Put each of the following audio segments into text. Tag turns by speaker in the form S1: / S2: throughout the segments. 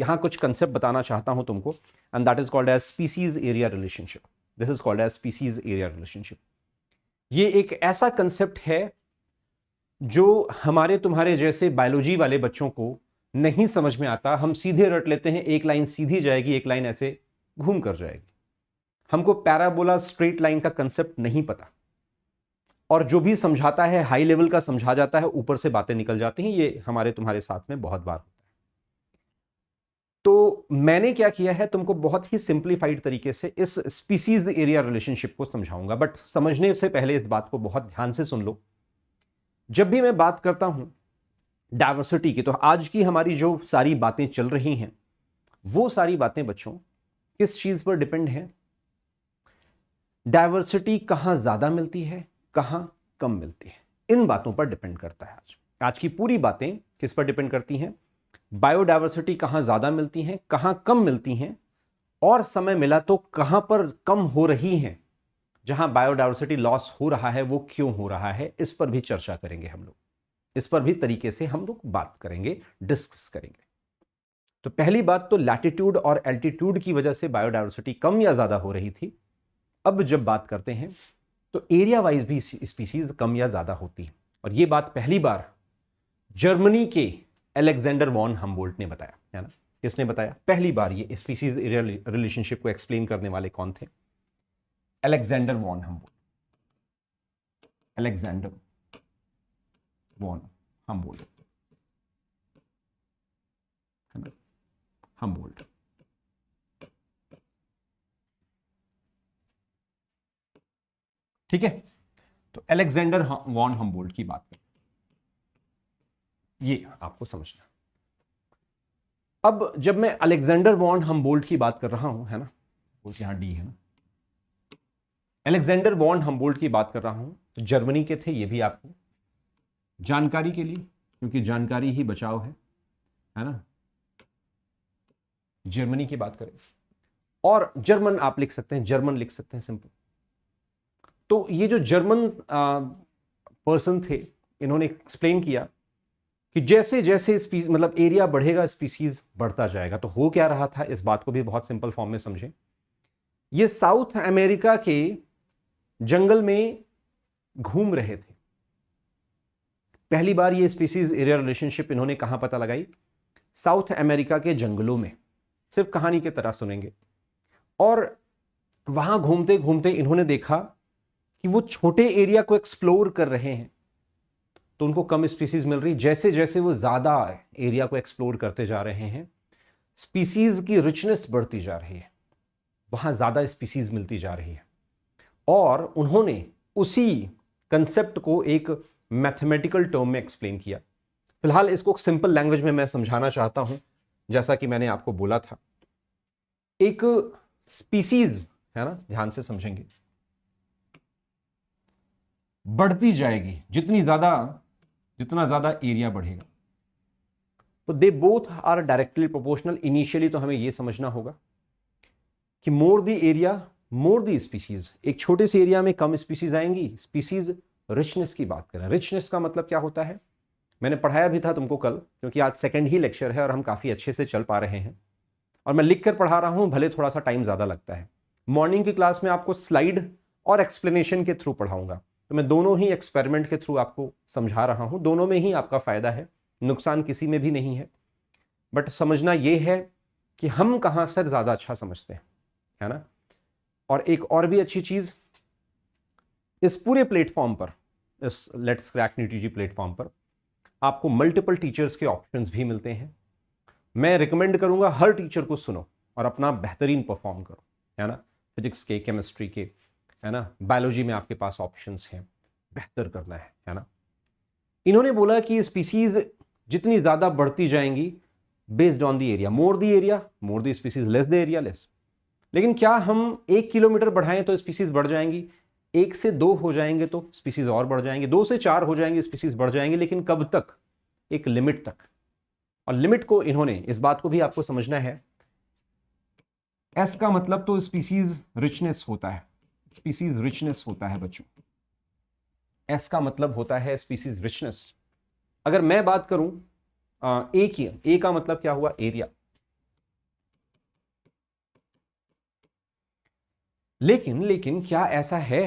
S1: यहां कुछ कंसेप्ट बताना चाहता हूं तुमको, and that is called as species area relationship. This is called as species area relationship. ये एक ऐसा कंसेप्ट है जो हमारे तुम्हारे जैसे बायोलॉजी वाले बच्चों को नहीं समझ में आता। हम सीधे रट लेते हैं, एक लाइन सीधी जाएगी, एक लाइन ऐसे घूम कर जाएगी। हमको पैराबोला स्ट्रेट लाइन का कंसेप्ट नहीं पता, और जो भी समझाता है हाई लेवल का समझा जाता है, ऊपर से बातें निकल जाती हैं। ये हमारे तुम्हारे साथ में बहुत बार होता है। तो मैंने क्या किया है, तुमको बहुत ही सिंप्लीफाइड तरीके से इस स्पीसीज एरिया रिलेशनशिप को समझाऊंगा। बट समझने से पहले इस बात को बहुत ध्यान से सुन लो। जब भी मैं बात करता हूं डाइवर्सिटी की, तो आज की हमारी जो सारी बातें चल रही हैं, वो सारी बातें बच्चों किस चीज पर डिपेंड है? डाइवर्सिटी कहां ज्यादा मिलती है, कहां कम मिलती है, इन बातों पर डिपेंड करता है। आज की पूरी बातें किस पर डिपेंड करती हैं? बायोडाइवर्सिटी कहां ज्यादा मिलती है, कहां कम मिलती हैं, और समय मिला तो कहां पर कम हो रही हैं। जहां बायोडाइवर्सिटी लॉस हो रहा है वो क्यों हो रहा है, इस पर भी चर्चा करेंगे हम लोग। इस पर भी तरीके से हम लोग बात करेंगे, डिस्कस करेंगे। तो पहली बात तो लैटिट्यूड और एल्टीट्यूड की वजह से बायोडाइवर्सिटी कम या ज्यादा हो रही थी। अब जब बात करते हैं तो एरिया वाइज भी स्पीसीज कम या ज्यादा होती है। और यह बात पहली बार जर्मनी के अलेक्जेंडर वॉन हम्बोल्ट ने बताया, है ना। किसने बताया? पहली बार ये स्पीसीज एरिया रिलेशनशिप को एक्सप्लेन करने वाले कौन थे? Alexander von Humboldt. Alexander von Humboldt, है ना, हम्बोल्ट। ठीक है, तो अलेक्जेंडर वॉन हम्बोल्ट की बात करें, ये आपको समझना। अब जब मैं अलेक्जेंडर वॉन हम्बोल्ट की बात कर रहा हूं, है ना, यहां डी है ना, अलेक्जेंडर वॉन हम्बोल्ट की बात कर रहा हूं, तो जर्मनी के थे। ये भी आपको जानकारी के लिए, क्योंकि जानकारी ही बचाव है ना। जर्मनी की बात करें, और जर्मन आप लिख सकते हैं, जर्मन लिख सकते हैं, सिंपल। तो ये जो जर्मन पर्सन थे, इन्होंने एक्सप्लेन किया कि जैसे जैसे मतलब एरिया बढ़ेगा स्पीसीज बढ़ता जाएगा। तो हो क्या रहा था, इस बात को भी बहुत सिंपल फॉर्म में समझें। ये साउथ अमेरिका के जंगल में घूम रहे थे। पहली बार ये स्पीसीज एरिया रिलेशनशिप इन्होंने कहां पता लगाई? साउथ अमेरिका के जंगलों में। सिर्फ कहानी की तरह सुनेंगे। और वहां घूमते घूमते इन्होंने देखा कि वो छोटे एरिया को एक्सप्लोर कर रहे हैं, तो उनको कम स्पीसीज मिल रही। जैसे जैसे वो ज्यादा एरिया को एक्सप्लोर करते जा रहे हैं, स्पीसीज की रिचनेस बढ़ती जा रही है, वहां ज्यादा स्पीसीज मिलती जा रही है। और उन्होंने उसी कंसेप्ट को एक मैथमेटिकल टर्म में एक्सप्लेन किया। फिलहाल इसको सिंपल लैंग्वेज में मैं समझाना चाहता हूं। जैसा कि मैंने आपको बोला था, एक स्पीसीज, है ना, ध्यान से समझेंगे, बढ़ती जाएगी जितना ज्यादा एरिया बढ़ेगा। तो they both are directly proportional. Initially तो हमें यह समझना होगा कि more the area more the species. एक छोटे से एरिया में कम स्पीसीज आएंगी। स्पीसीज रिचनेस की बात करें, रिचनेस का मतलब क्या होता है? मैंने पढ़ाया भी था तुमको कल, क्योंकि आज सेकंड ही लेक्चर है और हम काफी अच्छे से चल पा रहे हैं, और मैं लिख कर पढ़ा रहा हूं, भले थोड़ा सा टाइम ज्यादा लगता है। मॉर्निंग की क्लास में आपको स्लाइड और एक्सप्लेनेशन के थ्रू पढ़ाऊंगा, तो मैं दोनों ही एक्सपेरिमेंट के थ्रू आपको समझा रहा हूं। दोनों में ही आपका फायदा है, नुकसान किसी में भी नहीं है। बट समझना यह है कि हम कहां से ज्यादा अच्छा समझते हैं, है ना। और एक और भी अच्छी चीज, इस पूरे प्लेटफॉर्म पर, इस लेट्स क्रैक न्यूटीजी प्लेटफॉर्म पर आपको मल्टीपल टीचर्स के ऑप्शंस भी मिलते हैं। मैं रिकमेंड करूंगा हर टीचर को सुनो और अपना बेहतरीन परफॉर्म करो, है ना। फिजिक्स के, केमिस्ट्री के, है ना, बायोलॉजी में आपके पास ऑप्शंस हैं, बेहतर करना है ना। इन्होंने बोला कि स्पीसीज जितनी ज्यादा बढ़ती जाएंगी based on the area, more the area more the species, less the area less. लेकिन क्या हम 1 किलोमीटर बढ़ाएं तो स्पीसीज बढ़ जाएंगी? 1 से 2 हो जाएंगे तो स्पीसीज और बढ़ जाएंगे, 2 से 4 हो जाएंगे स्पीसीज बढ़ जाएंगे, लेकिन कब तक? एक लिमिट तक। और लिमिट को इन्होंने, इस बात को भी आपको समझना है, एस का मतलब तो स्पीसीज रिचनेस होता है, स्पीसीज रिचनेस होता है बच्चों। एस का मतलब होता है स्पीसीज रिचनेस। अगर मैं बात करूं ए की, ए का मतलब क्या हुआ? एरिया। लेकिन लेकिन क्या ऐसा है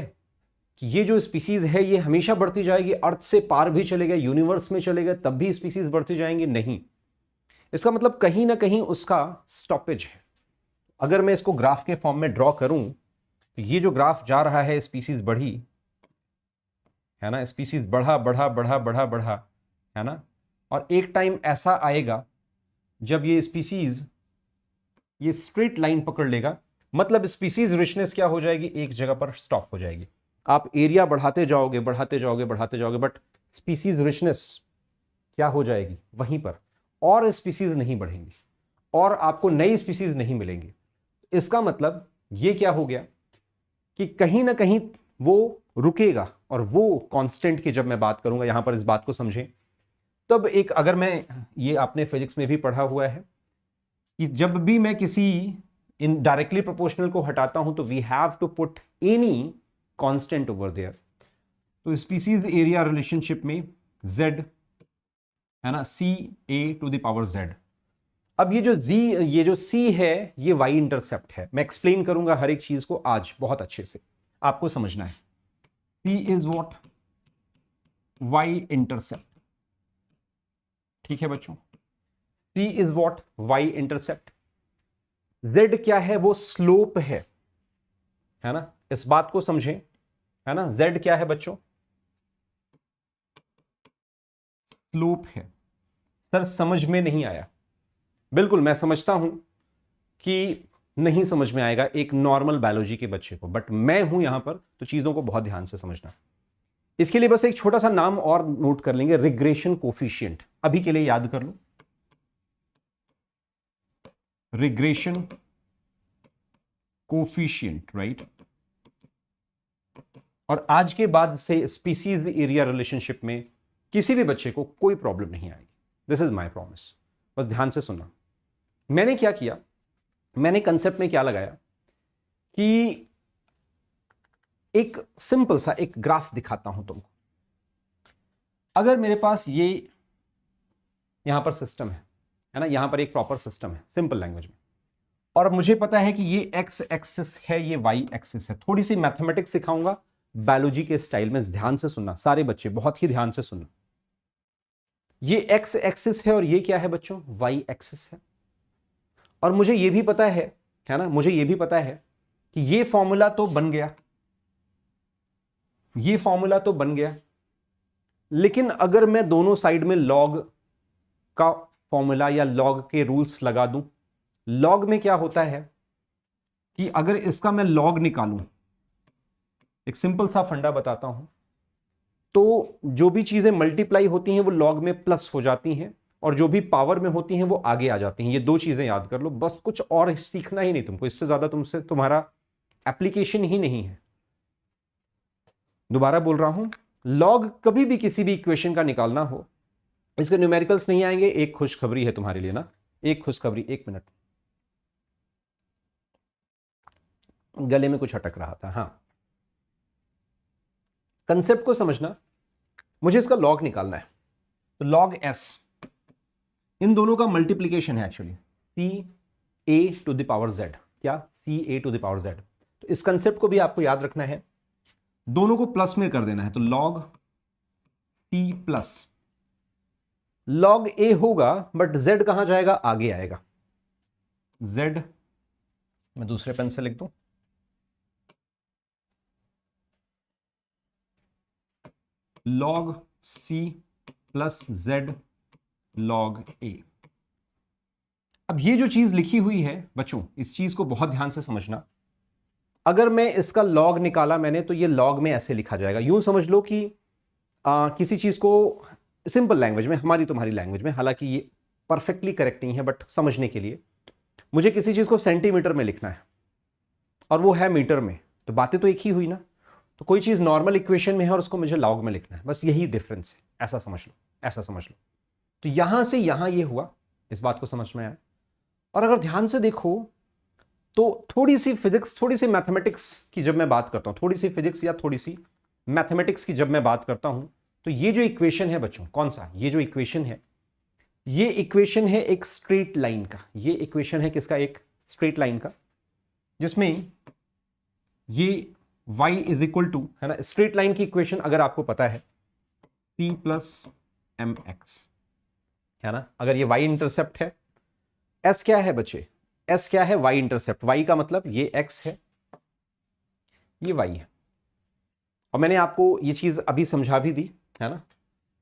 S1: कि ये जो स्पीसीज है ये हमेशा बढ़ती जाएगी, अर्थ से पार भी चलेगा, यूनिवर्स में चलेगा, तब भी स्पीसीज बढ़ती जाएंगी? नहीं। इसका मतलब कहीं ना कहीं उसका स्टॉपेज है। अगर मैं इसको ग्राफ के फॉर्म में ड्रॉ करूं तो ये जो ग्राफ जा रहा है, स्पीसीज बढ़ी है ना, स्पीसीज बढ़ा बढ़ा बढ़ा बढ़ा बढ़ा है ना, और एक टाइम ऐसा आएगा जब ये स्पीसीज ये स्ट्रेट लाइन पकड़ लेगा, मतलब स्पीसीज रिचनेस क्या हो जाएगी, एक जगह पर स्टॉप हो जाएगी। आप एरिया बढ़ाते जाओगे बढ़ाते जाओगे बढ़ाते जाओगे, बट स्पीसीज रिचनेस क्या हो जाएगी वहीं पर, और स्पीसीज नहीं बढ़ेंगी और आपको नई स्पीसीज नहीं मिलेंगी। इसका मतलब ये क्या हो गया कि कहीं ना कहीं वो रुकेगा, और वो कांस्टेंट की जब मैं बात करूंगा, यहां पर इस बात को समझें, तब एक, अगर मैं, ये आपने फिजिक्स में भी पढ़ा हुआ है कि जब भी मैं किसी इन डायरेक्टली प्रोपोर्शनल को हटाता हूं तो we have to put any constant over there. तो स्पीसीज एरिया रिलेशनशिप में z है ना, CA⁴Z। अब ये जो c है ये y इंटरसेप्ट है। मैं एक्सप्लेन करूंगा हर एक चीज को आज बहुत अच्छे से, आपको समझना है। c is what, y intercept. ठीक है बच्चों, c is what, y intercept. z क्या है, वो स्लोप है ना, इस बात को समझें, है ना। z क्या है बच्चों, स्लोप है। सर समझ में नहीं आया, बिल्कुल मैं समझता हूं कि नहीं समझ में आएगा एक नॉर्मल बायोलॉजी के बच्चे को, बट मैं हूं यहां पर, तो चीजों को बहुत ध्यान से समझना। इसके लिए बस एक छोटा सा नाम और नोट कर लेंगे, रिग्रेशन कोफिशिएंट। अभी के लिए याद कर लो, रिग्रेशन कोफिशिएंट, राइट। और आज के बाद से स्पीसीज एरिया रिलेशनशिप में किसी भी बच्चे को कोई प्रॉब्लम नहीं आएगी, दिस इज माय प्रॉमिस। बस ध्यान से सुनना। मैंने क्या किया, मैंने कंसेप्ट में क्या लगाया कि एक सिंपल सा एक ग्राफ दिखाता हूं तुमको। अगर मेरे पास ये यहां पर सिस्टम है ना, यहां पर एक प्रॉपर सिस्टम है सिंपल लैंग्वेज में, और मुझे पता है कि ये एक्स एक्सिस है, ये वाई एक्सिस है। थोड़ी सी मैथमेटिक्स सिखाऊंगा बायोलॉजी के स्टाइल में, ध्यान से सुनना सारे बच्चे, बहुत ही ध्यान से सुनना। ये एक्स एक्सिस है और ये क्या है बच्चों, वाई एक्सिस है। और मुझे ये भी पता है ना, मुझे ये भी पता है कि ये फॉर्मूला तो बन गया, ये फॉर्मूला तो बन गया, लेकिन अगर मैं दोनों साइड में लॉग का फॉर्मूला या लॉग के रूल्स लगा दूं, लॉग में क्या होता है कि अगर इसका मैं लॉग निकालूं, एक सिंपल सा फंडा बताता हूं, तो जो भी चीजें मल्टीप्लाई होती हैं वो लॉग में प्लस हो जाती हैं, और जो भी पावर में होती हैं वो आगे आ जाती हैं। ये दो चीजें याद कर लो बस, कुछ और सीखना ही नहीं तुमको, इससे ज्यादा तुमसे तुम्हारा एप्लीकेशन ही नहीं है। दोबारा बोल रहा हूं, लॉग कभी भी किसी भी इक्वेशन का निकालना हो, इसके न्यूमेरिकल्स नहीं आएंगे। एक खुशखबरी है तुम्हारे लिए ना, एक खुशखबरी, एक मिनट, गले में कुछ अटक रहा था। हाँ, कंसेप्ट को समझना, मुझे इसका लॉग निकालना है, तो लॉग एस इन दोनों का मल्टीप्लीकेशन है एक्चुअली, CA⁴Z। क्या, CA⁴Z। तो इस कंसेप्ट को भी आपको याद रखना है, दोनों को प्लस में कर देना है, तो log C plus log A होगा, बट Z कहां जाएगा, आगे आएगा। Z मैं दूसरे पेन से लिख दूं, log C plus Z log A। अब ये जो चीज लिखी हुई है बच्चों, इस चीज को बहुत ध्यान से समझना। अगर मैं इसका लॉग निकाला मैंने, तो ये लॉग में ऐसे लिखा जाएगा। यूं समझ लो कि किसी चीज को सिंपल लैंग्वेज में, हमारी तुम्हारी लैंग्वेज में, हालांकि ये परफेक्टली करेक्ट नहीं है, बट समझने के लिए मुझे किसी चीज को सेंटीमीटर में लिखना है और वो है मीटर में, तो बातें तो एक ही हुई ना। तो कोई चीज नॉर्मल इक्वेशन में है और उसको मुझे लॉग में लिखना है, बस यही डिफरेंस है। ऐसा समझ लो, ऐसा समझ लो। तो यहां से यहां ये हुआ, इस बात को समझ में आया। और अगर ध्यान से देखो तो थोड़ी सी फिजिक्स, थोड़ी सी मैथमेटिक्स की जब मैं बात करता हूं, थोड़ी सी फिजिक्स या थोड़ी सी मैथमेटिक्स की जब मैं बात करता हूं, तो ये जो इक्वेशन है बच्चों, कौन सा, ये जो इक्वेशन है, ये इक्वेशन है एक स्ट्रेट लाइन का। ये इक्वेशन है किसका, एक स्ट्रेट लाइन का, जिसमें ये y इज इक्वल टू, है ना, स्ट्रेट लाइन की इक्वेशन अगर आपको पता है c प्लस एम एक्स, है ना, अगर ये y इंटरसेप्ट है, s क्या है बच्चे, s क्या है, y इंटरसेप्ट, y का मतलब ये x है, ये y है, और मैंने आपको ये चीज अभी समझा भी दी, है ना,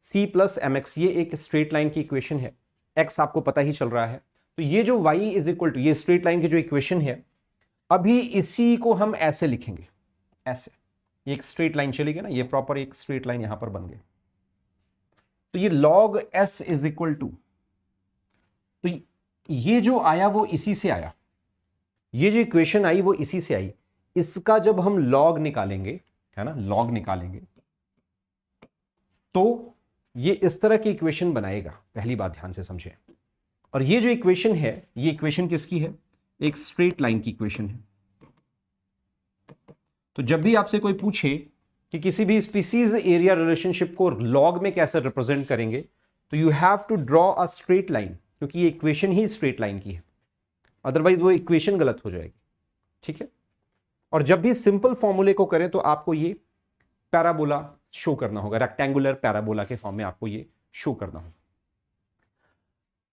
S1: c प्लस एम एक्स ये एक स्ट्रेट लाइन की इक्वेशन है, x आपको पता ही चल रहा है, तो ये जो y इज इक्वल टू, ये स्ट्रेट लाइन की जो इक्वेशन है, अभी इसी को हम ऐसे लिखेंगे, ऐसे, ये एक स्ट्रेट लाइन चली गई ना, ये प्रॉपर एक स्ट्रेट लाइन यहां पर बन गई, तो ये log s is equal to, तो ये जो आया वो इसी से आया, ये जो इक्वेशन आई वो इसी से आई, इसका जब हम log निकालेंगे, है ना, log निकालेंगे, तो ये इस तरह की इक्वेशन बनाएगा, पहली बात ध्यान से समझें, और ये जो इक्वेशन है, ये इक्वेशन किसकी है, एक स्ट्रेट लाइन की इक्वेशन है। तो जब भी आपसे कोई पूछे कि किसी भी स्पीसीज एरिया रिलेशनशिप को लॉग में कैसे रिप्रेजेंट करेंगे, तो you have to draw a straight line, क्योंकि ये इक्वेशन ही स्ट्रेट लाइन की है, अदरवाइज वो इक्वेशन गलत हो जाएगी, ठीक है। और जब भी सिंपल फॉर्मूले को करें तो आपको ये पैराबोला शो करना होगा, रेक्टेंगुलर पैराबोला के फॉर्म में आपको ये शो करना होगा।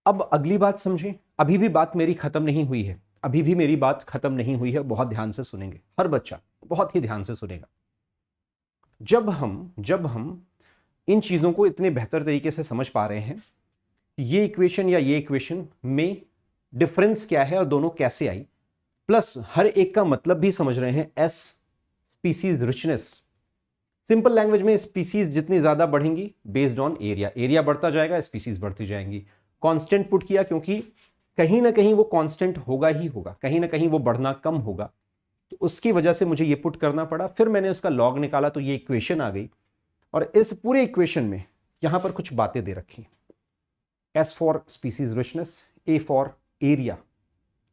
S1: अब अगली बात समझें, अभी भी बात मेरी खत्म नहीं हुई है, अभी भी मेरी बात खत्म नहीं हुई है, बहुत ध्यान से सुनेंगे, हर बच्चा बहुत ही ध्यान से सुनेगा। जब हम इन चीजों को इतने बेहतर तरीके से समझ पा रहे हैं, ये इक्वेशन या ये इक्वेशन में डिफरेंस क्या है और दोनों कैसे आई, प्लस हर एक का मतलब भी समझ रहे हैं, S species richness, simple language में स्पीसीज जितनी ज्यादा बढ़ेंगी बेस्ड ऑन एरिया, एरिया बढ़ता जाएगा, स्पीसीज बढ़ती जाएंगी। कांस्टेंट पुट किया क्योंकि कहीं ना कहीं वो कांस्टेंट होगा ही होगा, कहीं ना कहीं वो बढ़ना कम होगा, तो उसकी वजह से मुझे ये पुट करना पड़ा, फिर मैंने उसका लॉग निकाला तो ये इक्वेशन आ गई, और इस पूरे इक्वेशन में यहां पर कुछ बातें दे रखी, S for species richness, A for area,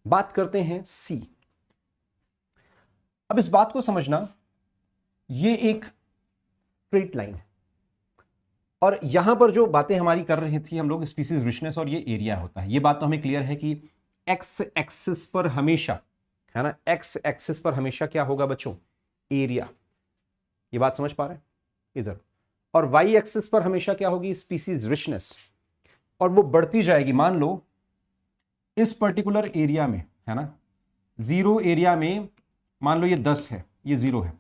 S1: बात करते हैं सी। अब इस बात को समझना, ये एक स्ट्रेट लाइन है, और यहां पर जो बातें हमारी कर रही थी हम लोग, स्पीसीज रिचनेस और ये एरिया होता है, ये बात तो हमें क्लियर है कि एक्स एक्सिस पर हमेशा, है ना, एक्स एक्सिस पर हमेशा क्या होगा बच्चों, एरिया, ये बात समझ पा रहे हैं इधर, और वाई एक्सिस पर हमेशा क्या होगी, स्पीसीज रिचनेस, और वो बढ़ती जाएगी। मान लो इस पर्टिकुलर एरिया में, है ना, 0 एरिया में मान लो ये 10 है, ये 0 है,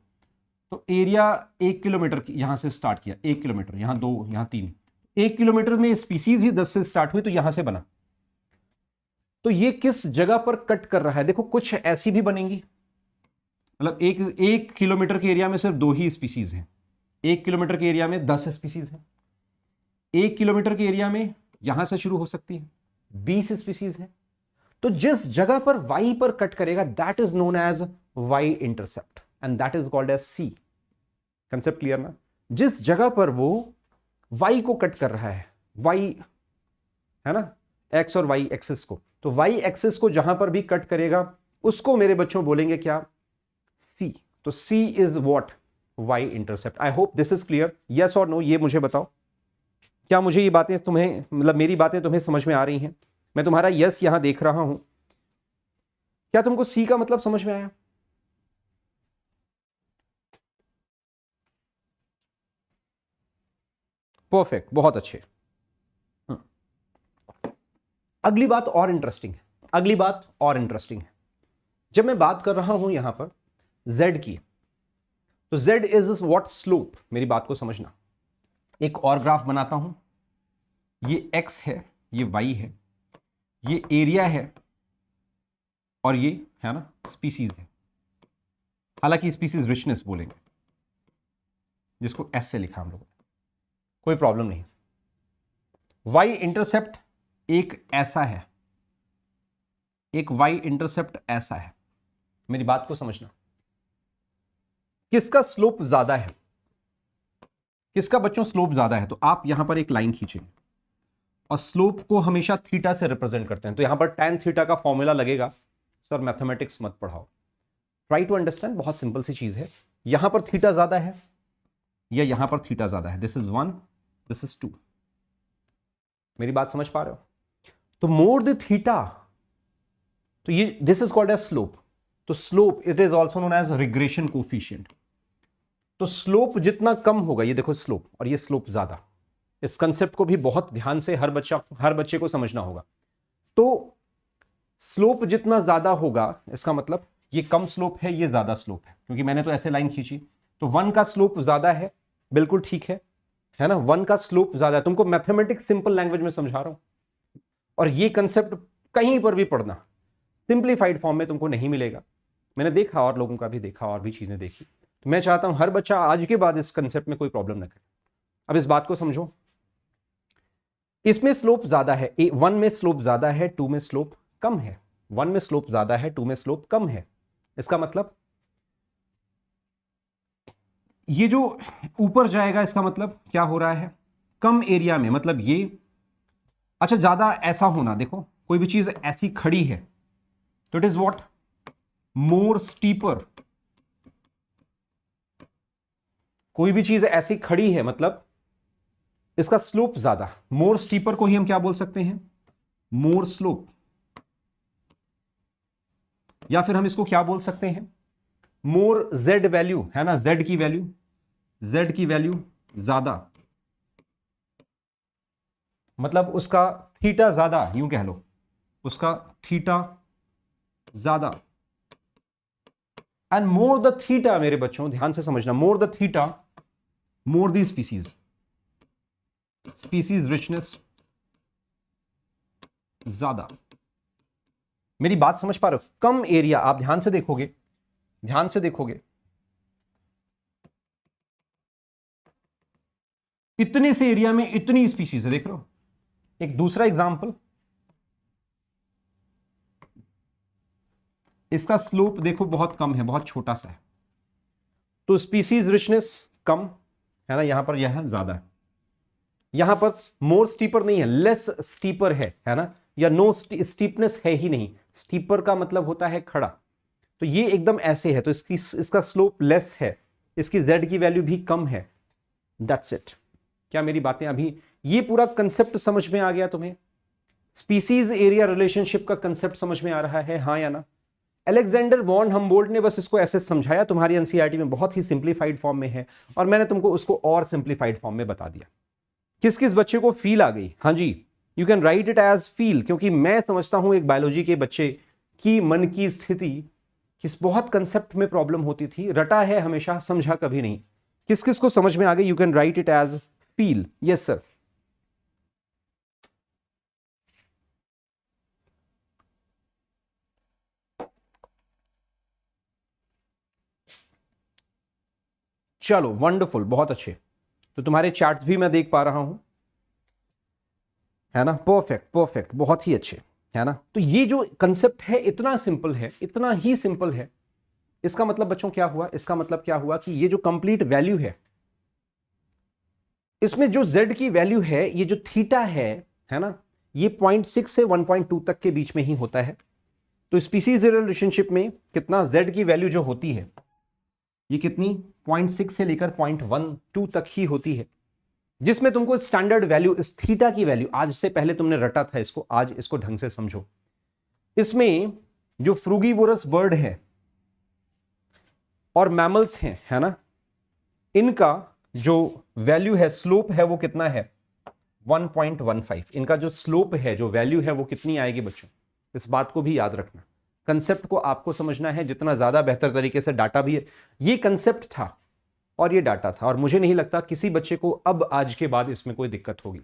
S1: तो एरिया 1 किलोमीटर यहां से स्टार्ट किया, 1 किलोमीटर, यहां 2, यहां 3, 1 किलोमीटर में स्पीसीज ही 10 से स्टार्ट हुई, तो यहां से बना, तो ये किस जगह पर कट कर रहा है, देखो कुछ ऐसी भी बनेंगी, मतलब एक किलोमीटर के एरिया में सिर्फ 2 ही स्पीसीज हैं, 1 किलोमीटर के एरिया में 10 स्पीसीज हैं, 1 किलोमीटर के एरिया में यहां से शुरू हो सकती है 20 स्पीसीज है, तो जिस जगह पर वाई पर कट करेगा that is known as Y intercept and that is called as C. Concept clear ना, जिस जगह पर वो वाई को कट कर रहा है, वाई, है ना, एक्स और वाई एक्सिस को, तो वाई एक्सिस को जहां पर भी कट करेगा उसको मेरे बच्चों बोलेंगे क्या, सी। तो C is what, Y intercept. I hope this is clear, yes और नो, ये मुझे बताओ, क्या मुझे ये बातें तुम्हें, मतलब मेरी बातें तुम्हें समझ में आ रही हैं? मैं तुम्हारा यस यहां देख रहा हूं, क्या तुमको सी का मतलब समझ में आया? परफेक्ट, बहुत अच्छे। अगली बात और इंटरेस्टिंग है, अगली बात और इंटरेस्टिंग है, जब मैं बात कर रहा हूं यहां पर z की, तो z इज व्हाट, स्लोप। मेरी बात को समझना, एक और ग्राफ बनाता हूं, ये x है, ये y है, ये एरिया है, और ये, है ना, स्पीसीज है, हालांकि स्पीसीज रिचनेस बोलेंगे, जिसको s से लिखा हम लोगों ने, कोई प्रॉब्लम नहीं। y इंटरसेप्ट एक ऐसा है, एक y इंटरसेप्ट ऐसा है, मेरी बात को समझना, किसका स्लोप ज्यादा है, किसका बच्चों स्लोप ज्यादा है, तो आप यहां पर एक लाइन खींचेंगे और स्लोप को हमेशा थीटा से रिप्रेजेंट करते हैं, तो यहां पर tan थीटा का फॉर्मूला लगेगा, सर मैथमेटिक्स मत पढ़ाओ, ट्राई टू अंडरस्टैंड, बहुत सिंपल सी चीज है, यहां पर थीटा ज्यादा है या यहां पर थीटा ज्यादा है, दिस इज 1, दिस इज 2, मेरी बात समझ पा रहे हो? तो मोर द थीटा, तो ये this is called as slope, तो slope it is also known as regression coefficient. तो स्लोप जितना कम होगा, ये देखो स्लोप और ये स्लोप ज्यादा, इस कंसेप्ट को भी बहुत ध्यान से हर बच्चे को समझना होगा। तो स्लोप जितना ज्यादा होगा इसका मतलब ये कम स्लोप है, ये ज्यादा स्लोप है, क्योंकि मैंने तो ऐसे लाइन खींची। तो 1 का स्लोप ज्यादा है, बिल्कुल ठीक है ना, 1 का स्लोप ज्यादा है। तुमको मैथमेटिक्स सिंपल लैंग्वेज में समझा रहा हूं, और ये कंसेप्ट कहीं पर भी पढ़ना सिंप्लीफाइड फॉर्म में तुमको नहीं मिलेगा। मैंने देखा और लोगों का भी देखा और भी चीजें देखी। तो मैं चाहता हूं हर बच्चा आज के बाद इस कंसेप्ट में कोई प्रॉब्लम ना करे। अब इस बात को समझो, इसमें स्लोप ज्यादा है, 1 में स्लोप ज्यादा है, 2 में स्लोप कम है। 1 में स्लोप ज्यादा है, 2 में स्लोप कम है। इसका मतलब ये जो ऊपर जाएगा इसका मतलब क्या हो रहा है, कम एरिया में, मतलब ये अच्छा ज्यादा ऐसा होना। देखो कोई भी चीज ऐसी खड़ी है तो it is what, more steeper. कोई भी चीज ऐसी खड़ी है मतलब इसका स्लोप ज्यादा। मोर स्टीपर को ही हम क्या बोल सकते हैं, मोर स्लोप, या फिर हम इसको क्या बोल सकते हैं, मोर जेड वैल्यू, है ना, जेड की वैल्यू ज्यादा, मतलब उसका थीटा ज्यादा, यूं कह लो उसका थीटा ज्यादा। एंड मोर द थीटा, मेरे बच्चों ध्यान से समझना, more the theta more the species richness ज्यादा। मेरी बात समझ पा रहे हो, कम एरिया, आप ध्यान से देखोगे इतने से एरिया में इतनी स्पीसीज है, देख रहे हो। एक दूसरा एग्जांपल, इसका स्लोप देखो बहुत कम है, बहुत छोटा सा है, तो स्पीसीज रिचनेस कम है ना, यहां पर यह ज्यादा है। यहां पर मोर स्टीपर नहीं है, लेस स्टीपर है ना, या नो स्टीपनेस है ही नहीं। स्टीपर का मतलब होता है खड़ा, तो ये एकदम ऐसे है, तो इसका स्लोप लेस है, इसकी जेड की वैल्यू भी कम है। That's it. क्या मेरी बातें अभी, ये पूरा कंसेप्ट समझ में आ गया तुम्हें? स्पीसीज एरिया रिलेशनशिप का कंसेप्ट समझ में आ रहा है, हाँ या ना? अलेक्जेंडर वॉन हम्बोल्ट ने बस इसको ऐसे समझाया, तुम्हारी एनसीईआरटी में बहुत ही सिंप्लीफाइड फॉर्म में है, और मैंने तुमको उसको और सिंप्लीफाइड फॉर्म में बता दिया। किस किस बच्चे को फील आ गई? हाँ जी, you can write it as feel, क्योंकि मैं समझता हूं एक बायोलॉजी के बच्चे की मन की स्थिति किस बहुत कंसेप्ट में प्रॉब्लम होती थी, रटा है हमेशा, समझा कभी नहीं। किस किस को समझ में आ गई? You can write it as feel. Yes sir. चलो वंडरफुल, बहुत अच्छे। तो तुम्हारे चार्ट्स भी मैं देख पा रहा हूं, है ना, परफेक्ट, बहुत ही अच्छे, है ना। तो ये जो कंसेप्ट है इतना सिंपल है, इतना ही सिंपल है। इसका मतलब बच्चों क्या हुआ? इसका मतलब क्या हुआ कि ये जो कंप्लीट वैल्यू है, इसमें जो z की वैल्यू है, ये जो थीटा है ना, ये 0.6 से 1.2 तक के बीच में ही होता है। तो स्पीसीज रिलेशनशिप में कितना z की वैल्यू जो होती है, ये कितनी 0.6 से लेकर 0.12 तक ही होती है, जिसमें तुमको स्टैंडर्ड वैल्यू, इस थीटा की वैल्यू, आज से पहले तुमने रटा था इसको, आज इसको ढंग से समझो। इसमें जो फ्रूगीवोरस बर्ड है और मैमल्स हैं, है ना, इनका जो वैल्यू है, स्लोप है, वो कितना है 1.15। इनका जो स्लोप है, जो वैल्यू है, वो कितनी आएगी बच्चों? इस बात को भी याद रखना, कंसेप्ट को आपको समझना है, जितना ज्यादा बेहतर तरीके से। डाटा भी है, ये कंसेप्ट था और ये डाटा था, और मुझे नहीं लगता किसी बच्चे को अब आज के बाद इसमें कोई दिक्कत होगी।